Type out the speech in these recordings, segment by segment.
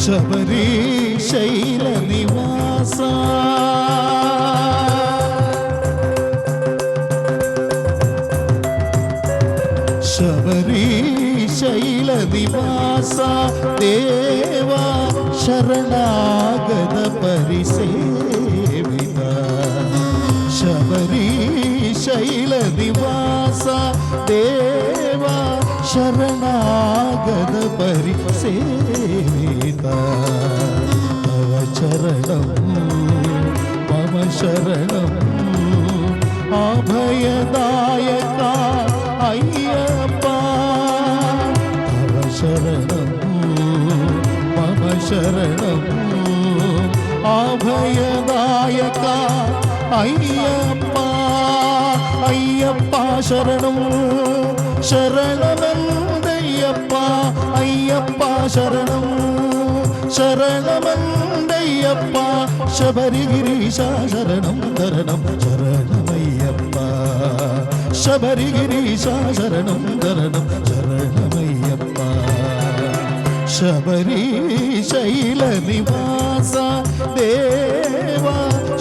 శబరీశైల నివాస శబరీశైల నివాస దేవా శరణాగత పరిసేవిత శబరీశైల నివాస దేవా శరణాగత పరిసేవిత తవ చరణం మమ శరణం అభయదాయక అయ్యప్ప తవ శరణం మమ శరణం అభయదాయక అయ్యప్ప అయ్యప్ప శరణం శరణమందయ్యప్ప అయ్యప్ప శరణం శరణమందయ్యప్ప శబరిగిరీశ శరణం శరణం శరణమయ్యప్ప శబరిగిరీశ శరణం శరణం శరణమయ్యప్ప శబరీశైల నివాస దేవా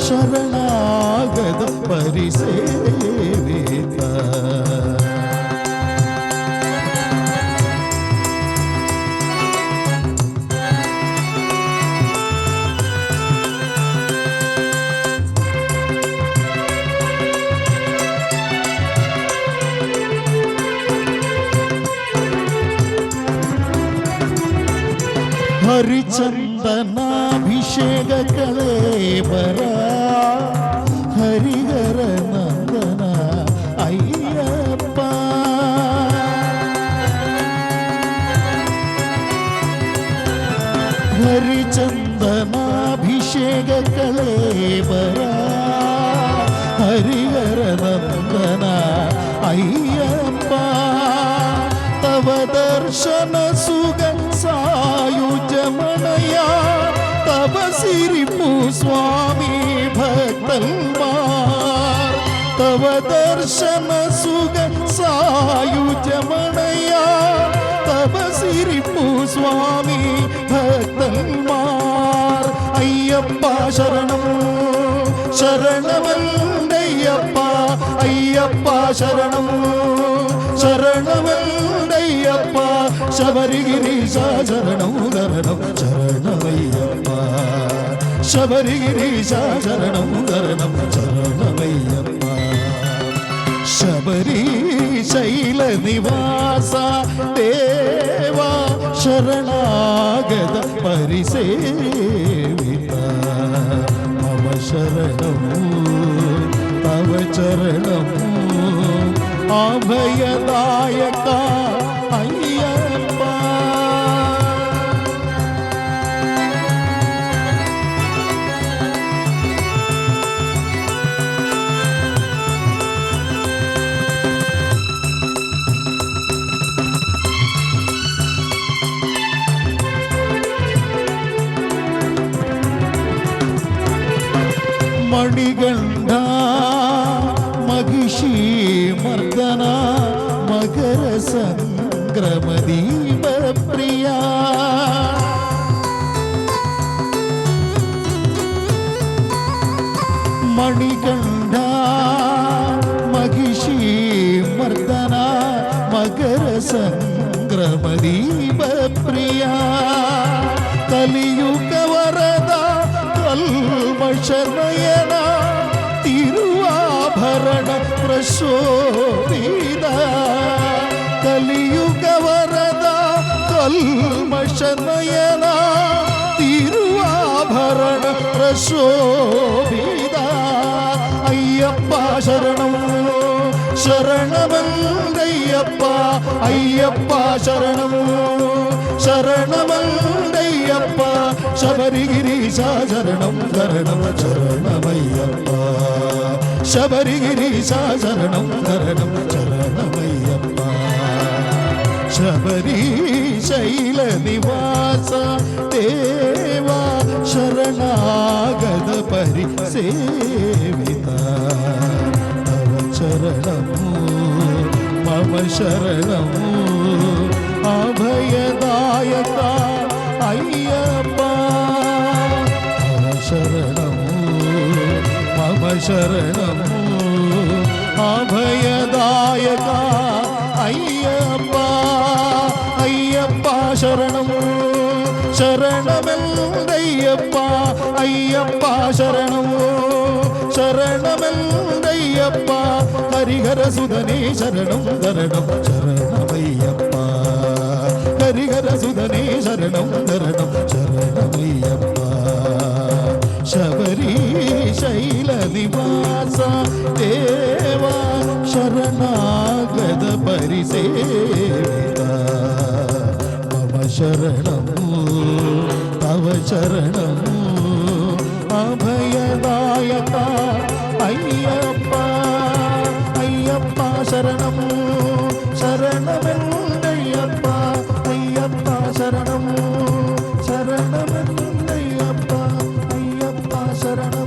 శరణాగత పరిసేవిత ಹರಿಚಂದನಾಭಿಷೇಕ ಕಳೇಬರ ಹರಿಹರ ನಂದನ ಅಯ್ಯಪ್ಪ ಹರಿಚಂದನಾಭಿಷೇಕ ಕಳೇಬರ ಹರಿಹರ ನಂದನ ಅಯ್ಯಪ್ಪ ತವ ದರ್ಶನ ಸುಗ ಸಾಯುಜಮನಯ ತವ ಸಿರಿಪು ಸ್ವಾಮಿ ಭಕ್ತಲ್ಮಾರ್ ತವ ದರ್ಶನ ಸುಗ ಸಾಯುಜಮನಯ ತವ ಸಿರಿಪು ಸ್ವಾಮಿ ಭಕ್ತಲ್ಮಾರ್ ಅಯ್ಯಪ್ಪ ಶರಣಂ ಶರಣಮಲ್ಲಯ್ಯಪ್ಪ ಅಯ್ಯಪ್ಪ ಶರಣಂ ಶರಣಮಲ್ಲಯ್ಯಪ್ಪ ಶಬರಿಗಿರೀಶ ಶರಣಂ ಶರಣಂ ಶರಣಮಯ್ಯಪ್ಪ ಶಬರಿಗಿರೀಶ ಶರಣಂ ಶರಣಂ ಶರಣಮಯ್ಯಪ್ಪ ಶಬರೀಶೈಲ ನಿವಾಸ ದೇವಾ ಶರಣಾಗತ ಪರಿಸೇವಿತ ಮಮ ಶರಣಂ ತವ ಚರಣಂ ಅಭಯದಾಯಕ ಅಯ್ಯಪ್ಪ ಮಣಿಗಂಡ ಮಹಿಷಿ ಮರ್ದನ ಮಕರ ಸಂಕ್ರಮ ದೀಪ ಪ್ರಿಯ ಮಣಿಗಂಡ ಮಹಿಷಿ ಮರ್ದನ ಮಕರ ಸಂಕ್ರಮ ದೀಪ ಪ್ರಿಯ ಕಲಿಯುಗ ವರದ ಕಲ್ಮಶನಯನ ತಿರುವಾಭರಣ ಪ್ರಶೋಭಿತ ಕಲಿಯುಗ ವರದ ಕಲ್ಮಶನಯನ ತಿರುವಾಭರಣ ಪ್ರಶೋಭಿತ ಅಯ್ಯಪ್ಪ ಶರಣಂ ಶರಣಮಲ್ಲಯ್ಯಪ್ಪ ಅಯ್ಯಪ್ಪ ಶರಣಂ ಶರಣಮಲ್ಲಯ್ಯಪ್ಪ ಶಬರಿಗಿರೀಶ ಶರಣಂ ಶರಣಂ ಶರಣಮಯ್ಯಪ್ಪ ಶಬರಿಗಿರೀಶ ಶರಣಂ ಶರಣಂ ಶರಣಮಯ್ಯಪ್ಪ ಶಬರೀಶೈಲ ನಿವಾಸ ದೇವಾ ಶರಣಾಗತ ಪರಿಸೇವಿತ ತವ ಚರಣಂ ಮಮ ಶರಣಂ ಅಭಯದಾಯಕ ಅಯ್ಯಪ್ಪ శరణము అభయదాయక అయ్యప్ప అయ్యప్ప శరణము శరణమెల్లయ్యప్ప అయ్యప్ప శరణము శరణమెల్లయ్యప్ప హరిహర సుధనే శరణం శరణం శరణమయ్యప్ప హరిహర సుధనే శరణం శరణం శరణమయ్యప్ప శబరి శైల నివాస దేవా శరణాగత పరిసేవిత మమ శరణము తవ శరణము అభయదాయక అయ్యప్ప అయ్యప్ప శరణము శరణమయ్యప్ప అయ్యప్ప శరణము శరణమయ్యప్ప అయ్యప్ప శరణం